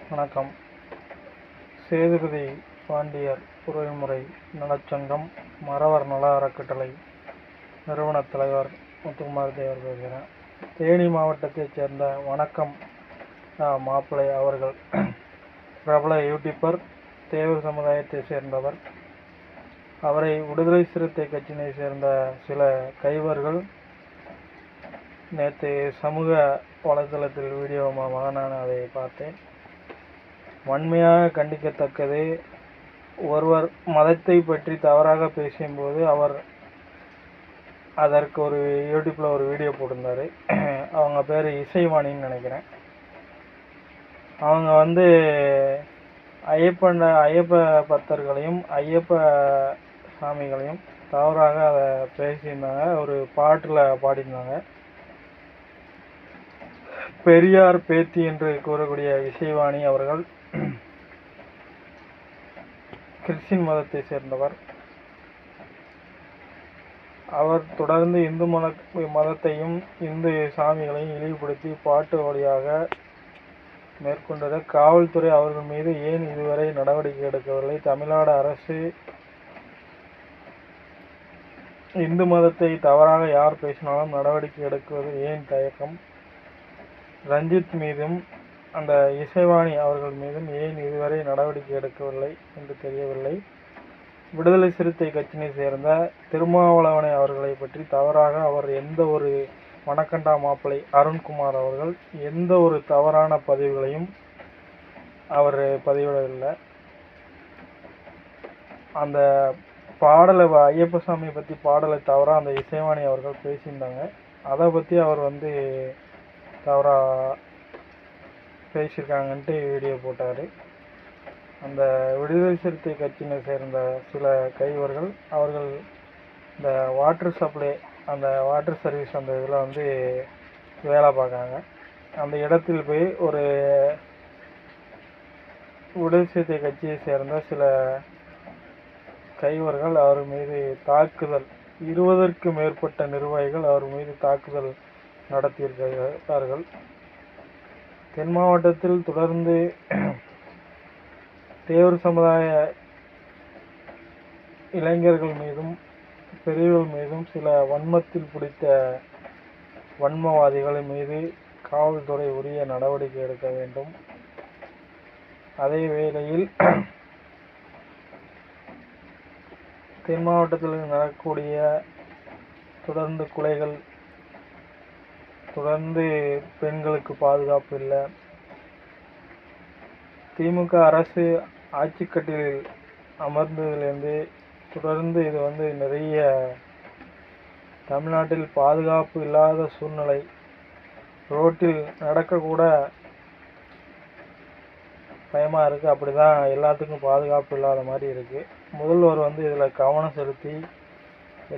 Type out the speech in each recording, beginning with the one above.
வணக்கம். சேதுபதி பாண்டியர் உறவுமுறை நலச்சங்கம் மறவர் நல அறக்கட்டளை நிறுவன தலைவர் முத்துக்குமார் தேவர் பேசுகிறேன். தேனி மாவட்டத்தைச் சேர்ந்த வணக்கம் மாப்பிள்ளை அவர்கள் பிரபல யூடியூபர், தேவர் சமுதாயத்தை சேர்ந்தவர். அவரை விடுதலை சிறுத்தை கட்சியினை சேர்ந்த சில கைவர்கள் நேற்று சமூக வலைதளத்தில் வீடியோ மூலமாக நான் அதை பார்த்தேன். வன்மையாக கண்டிக்கத்தக்கது. ஒருவர் மதத்தை பற்றி தவறாக பேசும்போது அவர் அதற்கு ஒரு யூடியூப்பில் ஒரு வீடியோ போட்டிருந்தார். அவங்க பேர் இசைவாணின்னு நினைக்கிறேன். அவங்க ஐயப்ப பக்தர்களையும் ஐயப்ப சாமிகளையும் தவறாக அதை பேசியிருந்தாங்க. ஒரு பாட்டில் பாடியிருந்தாங்க. பெரியார் பேத்தி என்று கூறக்கூடிய இசைவாணி அவர்கள் கிறிஸ்டின் மதத்தை சேர்ந்தவர். அவர் தொடர்ந்து இந்து மதத்தையும் இந்து சாமிகளையும் இழிவுபடுத்தி பாட்டு வழியாக மேற்கொண்டது. காவல்துறை அவர்கள் மீது ஏன் இதுவரை நடவடிக்கை எடுக்கவில்லை? தமிழ்நாடு அரசு இந்து மதத்தை தவறாக யார் பேசினாலும் நடவடிக்கை எடுக்குவது ஏன் தயக்கம்? ரஞ்சித் மீதும் அந்த இசைவாணி அவர்கள் மீதும் ஏன் இதுவரை நடவடிக்கை எடுக்கவில்லை என்று தெரியவில்லை. விடுதலை சிறுத்தை கட்சியை சேர்ந்த திருமாவளவனை அவர்களை பற்றி தவறாக அவர் எந்த ஒரு வணக்கண்டா மாப்பிள்ளை அருண்குமார் அவர்கள் எந்த ஒரு தவறான பதிவுகளையும் அவர் பதிவிடவில்லை. அந்த பாடலை ஐயப்ப சாமியை பற்றி பாடலை தவறாக அந்த இசைவாணி அவர்கள் பேசியிருந்தாங்க. அதை பற்றி அவர் தவறாக பேசியிருக்காங்கன்ட்டு வீடியோ போட்டார். அந்த விடுதலை சிறுத்தை கட்சியினை சேர்ந்த சில கைவர்கள் அவர்கள் இந்த வாட்டர் சப்ளை, அந்த வாட்டர் சர்வீஸ் அந்த இதில் வேலை பார்க்குறாங்க. அந்த இடத்தில் போய் ஒரு விடுதலை சிறுத்தை கட்சியை சேர்ந்த சில கைவர்கள் அவர் மீது தாக்குதல், 20க்கும் மேற்பட்ட நிர்வாகிகள் அவர் மீது தாக்குதல் நடத்தியிருக்கிறார்கள். தென் மாவட்டத்தில் தொடர்ந்து தேவர் சமுதாய இளைஞர்கள் மீதும் பெரியவர்கள் மீதும் சில வன்மத்தில் பிடித்த வன்மவாதிகள் மீது காவல்துறை உரிய நடவடிக்கை எடுக்க வேண்டும். அதே வேளையில் தென் மாவட்டத்தில் நடக்கக்கூடிய தொடர்ந்து கொலைகள், தொடர்ந்து பெண்களுக்கு பாதுகாப்பு இல்லை. திமுக அரசு ஆட்சிக்கட்டிலில் அமர்ந்ததிலிருந்து தொடர்ந்து இது நிறைய தமிழ்நாட்டில் பாதுகாப்பு இல்லாத சூழ்நிலை. ரோட்டில் நடக்கக்கூட பயமாக இருக்குது. அப்படி தான் எல்லாத்துக்கும் பாதுகாப்பு இல்லாத மாதிரி இருக்குது. முதல்வர் இதில் கவனம் செலுத்தி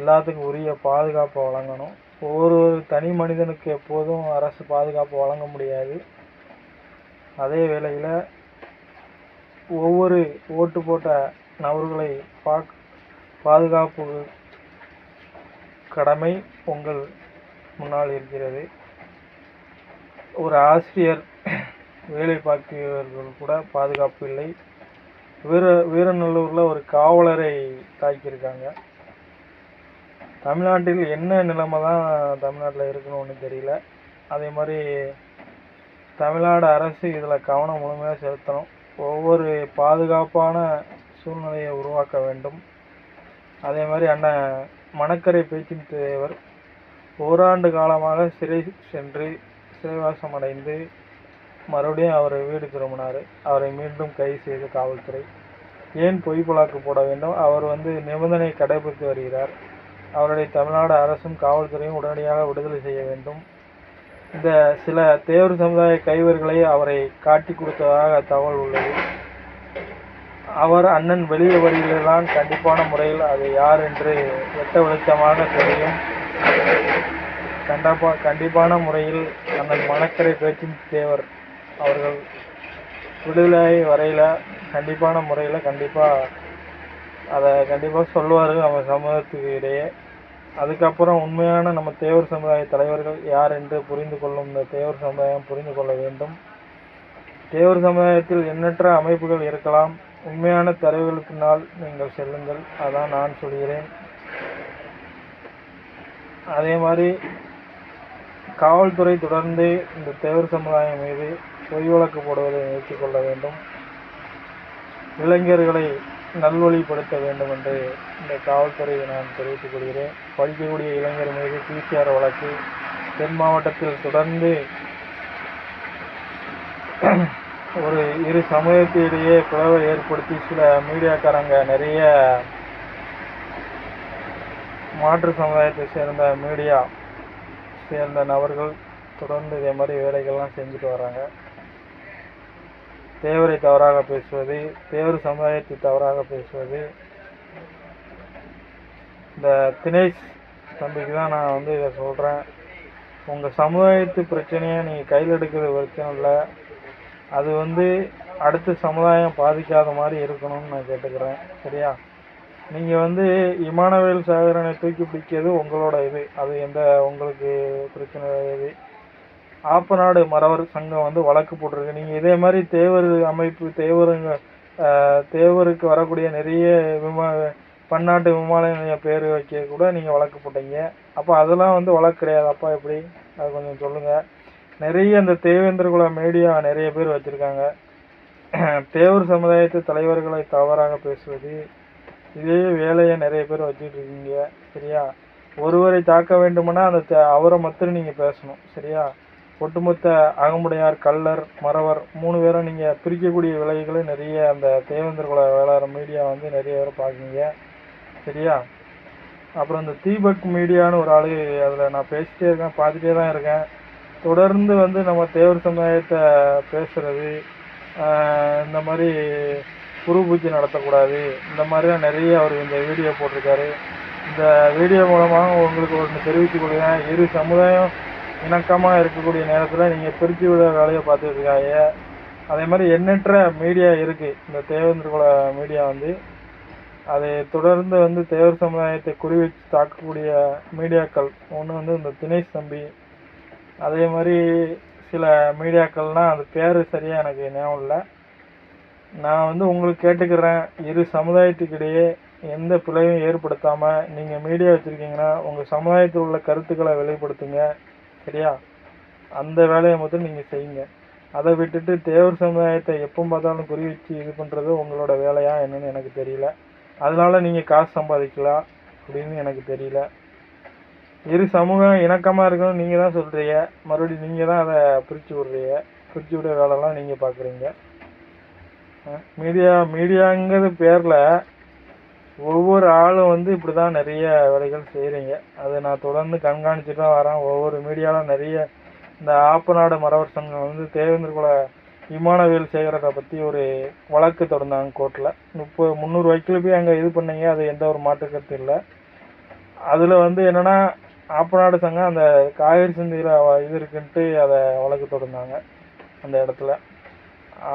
எல்லாத்துக்கும் உரிய பாதுகாப்பை வழங்கணும். ஒவ்வொரு தனி மனிதனுக்கு எப்போதும் அரசு பாதுகாப்பு வழங்க முடியாது. அதே வேளையில் ஒவ்வொரு ஓட்டு போட்ட நபர்களை பாதுகாப்பு கடமை உங்கள் முன்னால் இருக்கிறது. ஒரு ஆசிரியர் வேலை பார்க்கிறவர்கள் கூட பாதுகாப்பு இல்லை. வீரநல்லூரில் ஒரு காவலரை தாக்கியிருக்காங்க. தமிழ்நாட்டில் என்ன நிலைமை தான் தமிழ்நாட்டில் இருக்குன்னு ஒன்றும் தெரியல. அதே மாதிரி தமிழ்நாடு அரசு இதில் கவனம் முழுமையாக செலுத்தணும். ஒவ்வொரு பாதுகாப்பான சூழ்நிலையை உருவாக்க வேண்டும். அதே மாதிரி அண்ணன் மணக்கரை பேச்சின் தேவர் ஓராண்டு காலமாக சிறை சென்று சிறைவாசம் அடைந்து மறுபடியும் அவர் வீடு திரும்பினார். அவரை மீண்டும் கைது செய்து காவல்துறை ஏன் பொய் புழாக்கு போட வேண்டும்? அவர் நிபந்தனை கடைபிடித்து வருகிறார். அவருடைய தமிழ்நாடு அரசும் காவல்துறையும் உடனடியாக விடுதலை செய்ய வேண்டும். இந்த சில தேவர் சமுதாய கைவர்களை அவரை காட்டி கொடுத்ததாக தகவல் உள்ளது. அவர் அண்ணன் வெளியே வழியில்தான் கண்டிப்பான முறையில் அது யார் என்று வெட்ட வெளிச்சமாக தெரியும். கண்டிப்பான முறையில் அண்ணன் மணக்கரை பேச்சின் தேவர் அவர்கள் விடுதலை வரையில் கண்டிப்பான முறையில் அதை சொல்லுவார் நம்ம சமூகத்துக்கு இடையே. அதுக்கப்புறம் உண்மையான நம்ம தேவர் சமுதாய தலைவர்கள் யார் என்று புரிந்து கொள்ளும் இந்த தேவர் சமுதாயம் புரிந்து கொள்ள வேண்டும். தேவர் சமுதாயத்தில் எண்ணற்ற அமைப்புகள் இருக்கலாம். உண்மையான தரவுகளுக்கு பின்னால் நீங்கள் செல்லுங்கள். அதான் நான் சொல்கிறேன். அதே மாதிரி காவல்துறை தொடர்ந்து இந்த தேவர் சமுதாயம் மீது பொய் வழக்கு போடுவதை நிறுத்திக் கொள்ள வேண்டும். இளைஞர்களை நல்வழிப்படுத்த வேண்டும் என்று இந்த காவல்துறையை நான் தெரிவித்துக் கொள்கிறேன். படிக்கக்கூடிய இளைஞர் மீது PCR வழக்கு தென் மாவட்டத்தில் தொடர்ந்து ஒரு இரு சமூகத்திலேயே பிளவை ஏற்படுத்தி சில மீடியாக்காரங்க நிறைய மாற்று சமுதாயத்தை சேர்ந்த நபர்கள் தொடர்ந்து இதே மாதிரி வேலைகள்லாம் செஞ்சுட்டு வராங்க. தேவரை தவறாக பேசுவது, தேவர் சமுதாயத்தை தவறாக பேசுவது. இந்த தினேஷ் தம்பிக்கு தான் நான் வந்து இதை சொல்கிறேன். உங்கள் சமுதாயத்து பிரச்சனையை நீங்கள் கையில் எடுக்கிறது பிரச்சனை இல்லை, அது வந்து அடுத்த சமுதாயம் பாதிக்காத மாதிரி இருக்கணும்னு நான் கேட்டுக்கிறேன். சரியா? நீங்கள் வந்து இமானுவேல் சாகரனை தூக்கி பிடிக்கிறது உங்களோட இது, அது உங்களுக்கு பிரச்சனை இது. ஆப்பநாடு மறவர் சங்கம் வந்து வழக்கு போட்டிருக்கு. நீங்கள் இதே மாதிரி தேவர் அமைப்பு தேவருக்கு வரக்கூடிய நிறைய பன்னாட்டு விமான நிலைய பேர் வைக்க கூட நீங்கள் வழக்கு போட்டீங்க. அப்போ அதெல்லாம் வந்து வழக்கு கிடையாது. அப்பா எப்படி? அது கொஞ்சம் சொல்லுங்கள். நிறைய இந்த தேவேந்திர குல மீடியா நிறைய பேர் வச்சுருக்காங்க. தேவர் சமுதாயத்து தலைவர்களை தவறாக பேசுவது, இதே வேலையை நிறைய பேர் வச்சுட்டு இருக்கீங்க. சரியா? ஒருவரை தாக்க வேண்டுமென்னா அவரை மாத்திரம் நீங்கள் பேசணும். சரியா? ஒட்டுமொத்த அகமுடையார், கள்ளர், மறவர் 3 பேரும் நீங்கள் பிரிக்கக்கூடிய விலைகளை நிறைய அந்த தேவேந்திர குல வேளாளர் மீடியா வந்து நிறைய பேர் பார்க்குறீங்க. சரியா? அப்புறம் இந்த தீபக் மீடியான்னு ஒரு ஆள், அதில் நான் பேசிட்டே இருக்கேன், பார்த்துட்டே தான் இருக்கேன். தொடர்ந்து வந்து நம்ம தேவர் சமுதாயத்தை பேசுகிறது, இந்த மாதிரி குரு பூஜை நடத்தக்கூடாது, இந்த மாதிரிலாம் நிறைய அவர் இந்த வீடியோ போட்டிருக்காரு. இந்த வீடியோ மூலமாக உங்களுக்கு ஒன்று தெரிவித்துக் கொள்கிறேன். இரு சமுதாயம் இணக்கமாக இருக்கக்கூடிய நேரத்தில் நீங்கள் பிரித்து விட வேலையை பார்த்துட்டு இருக்காங்க. அதே மாதிரி எண்ணற்ற மீடியா இருக்குது. இந்த தேவேந்திர குல மீடியா வந்து அதை தொடர்ந்து வந்து தேவர் சமுதாயத்தை குறிவச்சு தாக்கக்கூடிய மீடியாக்கள் ஒன்று வந்து இந்த தினேஷ் தம்பி, அதே மாதிரி சில மீடியாக்கள்னால் அது பேர் சரியாக எனக்கு ஞாபகம் இல்லை. நான் வந்து உங்களுக்கு கேட்டுக்கிறேன், இரு சமுதாயத்துக்கிடையே எந்த பிழையும் ஏற்படுத்தாமல் நீங்கள் மீடியா வச்சுருக்கீங்கன்னா உங்கள் சமுதாயத்தில் உள்ள கருத்துக்களை வெளிப்படுத்துங்க. சரியா? அந்த வேலையை மட்டும் நீங்கள் செய்யுங்க. அதை விட்டுட்டு தேவர் சமுதாயத்தை எப்போ பார்த்தாலும் குறி வச்சு இது பண்ணுறது உங்களோட வேலையா என்னன்னு எனக்கு தெரியல. அதனால நீங்கள் காசு சம்பாதிக்கலாம் அப்படின்னு எனக்கு தெரியல. இரு சமூகம் இணக்கமாக இருக்கணும் நீங்கள் தான் சொல்கிறீங்க, மறுபடியும் நீங்கள் தான் அதை பிரித்து விடுற வேலைலாம் நீங்கள் பார்க்குறீங்க. மீடியாங்கிறது பேரில் ஒவ்வொரு ஆளும் வந்து இப்படி தான் நிறைய வேலைகள் செய்கிறீங்க. அதை நான் தொடர்ந்து கண்காணிச்சுட்டு தான் வரேன். ஒவ்வொரு மீடியாவில் நிறைய இந்த ஆப்பநாடு மறவர் சங்கம் வந்து தேவேந்திர குல இமானுவேல் சேகரத்தை பற்றி ஒரு வழக்கு தொடர்ந்தாங்க கோர்ட்டில். 300 வக்கீல் போய் அங்கே இது பண்ணீங்க, அது எந்த ஒரு மாற்று கருத்து இல்லை. அதில் வந்து என்னென்னா ஆப்பநாடு சங்கம் அந்த காவேரி சிந்தியில் இது இருக்குன்ட்டு அதை வழக்கு தொடர்ந்தாங்க அந்த இடத்துல.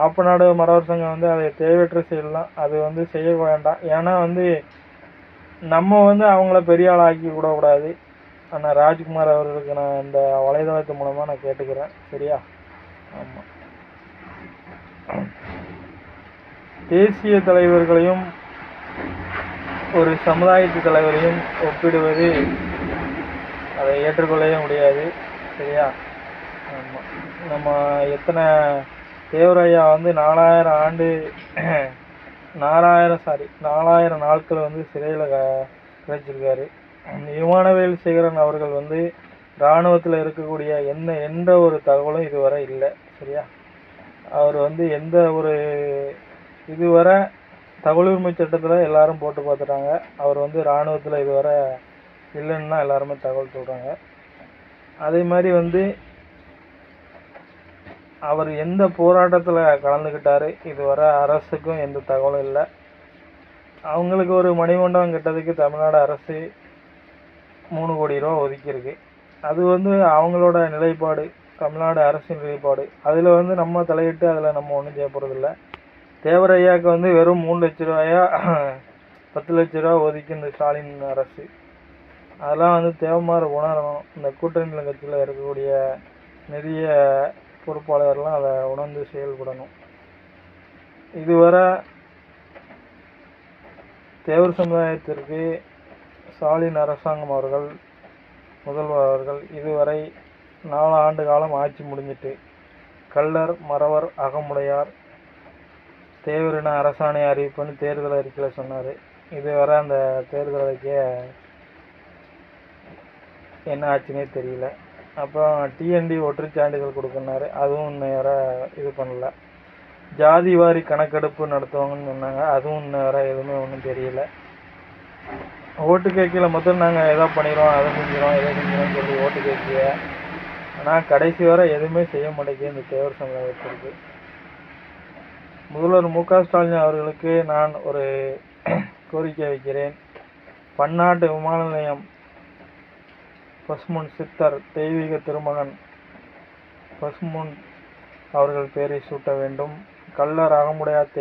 ஆப்பநாடு மறவர் சங்கம் வந்து அதை தேவையற்ற செய்யலாம், அது வந்து செய்ய வேண்டாம். ஏன்னா வந்து நம்ம வந்து அவங்கள பெரிய ஆள் ஆக்கி விடக்கூடாது. ஆனால் ராஜ்குமார் அவர்களுக்கு நான் இந்த வலைதளத்து மூலமாக நான் கேட்டுக்கிறேன். சரியா? ஆமாம். தேசிய தலைவர்களையும் ஒரு சமுதாயத்து தலைவரையும் ஒப்பிடுவது அதை ஏற்றுக்கொள்ளவே முடியாது. சரியா? ஆமாம். நம்ம எத்தனை தேவரையா வந்து 4000 நாட்கள் வந்து சிறையில் கிடைச்சிருக்காரு. இமானுவேல் சேகரன் அவர்கள் வந்து இராணுவத்தில் இருக்கக்கூடிய எந்த ஒரு தகவலும் இதுவரை இல்லை. சரியா? அவர் வந்து எந்த ஒரு இதுவரை தகவல் உரிமை சட்டத்தில் எல்லாரும் போட்டு பார்த்துட்டாங்க. அவர் வந்து இராணுவத்தில் இதுவரை இல்லைன்னா எல்லாருமே தகவல் சொல்கிறாங்க. அதே மாதிரி வந்து அவர் எந்த போராட்டத்தில் கலந்துக்கிட்டாரு இதுவரை அரசுக்கும் எந்த தகவலும் இல்லை. அவங்களுக்கு ஒரு மணிமண்டபம் கட்டதுக்கு தமிழ்நாடு அரசு 3 கோடி ரூபா ஒதுக்கியிருக்கு. அது வந்து அவங்களோட நிலைப்பாடு, தமிழ்நாடு அரசின் நிலைப்பாடு. அதில் வந்து நம்ம தலையிட்டு அதில் நம்ம ஒன்றும் செய்ய போகிறதில்ல. தேவரையாவுக்கு வந்து வெறும் 3 லட்ச ரூபாயா 10 லட்ச ரூபா ஒதுக்கி இந்த ஸ்டாலின் அரசு, அதெல்லாம் வந்து தேவமாறு உணரணும். இந்த கூட்டணி கட்சியில் இருக்கக்கூடிய நிறைய பொறுப்பாளர்லாம் அதை உணர்ந்து செயல்படணும். இதுவரை தேவர் சமுதாயத்திற்கு ஸ்டாலின் அரசாங்கம் அவர்கள், முதல்வர் அவர்கள் இதுவரை 4 ஆண்டு காலம் ஆட்சி முடிஞ்சிட்டு கள்ளர், மறவர், அகமுடையார் தேவரின அரசாணை அறிவிப்புன்னு தேர்தல் அறிக்கையில் சொன்னார். இதுவரை அந்த தேர்தல் அறிக்கையை என்ன ஆச்சுன்னே தெரியல. அப்புறம் டிஎன்டி ஒற்றுச் சான்றிதழ் கொடுக்குனாரு, அதுவும் இன்னும் வரை இது பண்ணல. ஜாதி வாரி கணக்கெடுப்பு நடத்துவாங்கன்னு சொன்னாங்க, அதுவும் இன்னும் வரை எதுவுமே ஒன்றும் தெரியல. ஓட்டு கேட்கல முதல்ல நாங்கள் எதோ பண்ணிடுவோம், அதை செஞ்சிடும், எதை செஞ்சிடும் சொல்லி ஓட்டு கேட்கல. ஆனால் கடைசி வரை எதுவுமே செய்ய மாட்டேங்குது இந்த தேவர் சமுதாயத்திற்கு. முதல்வர் மு க ஸ்டாலின் அவர்களுக்கு நான் ஒரு கோரிக்கை வைக்கிறேன். பன்னாட்டு விமான நிலையம் பசும்பொன் சித்தர் தெய்வீக திருமகன் பசும்பொன் அவர்கள் பெயரை சூட்ட வேண்டும். கள்ளர், அகமுடையார்,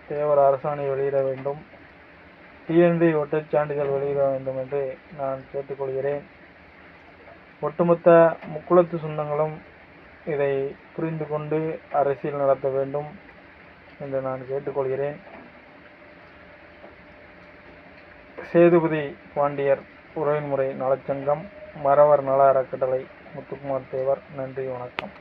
தேவர் அரசாணை வெளியிட வேண்டும். டிஎன்டி ஒற்றைச் சான்றிதழ் வெளியிட வேண்டும் என்று நான் கேட்டுக்கொள்கிறேன். ஒட்டுமொத்த முக்குளத்து சொந்தங்களும் இதை புரிந்து கொண்டு அரசியல் நடத்த வேண்டும் என்று நான் கேட்டுக்கொள்கிறேன். சேதுபதி பாண்டியர் உறவின்முறை நலச்சங்கம், மறவர் நல அறக்கட்டளை, முத்துக்குமார் தேவர். நன்றி, வணக்கம்.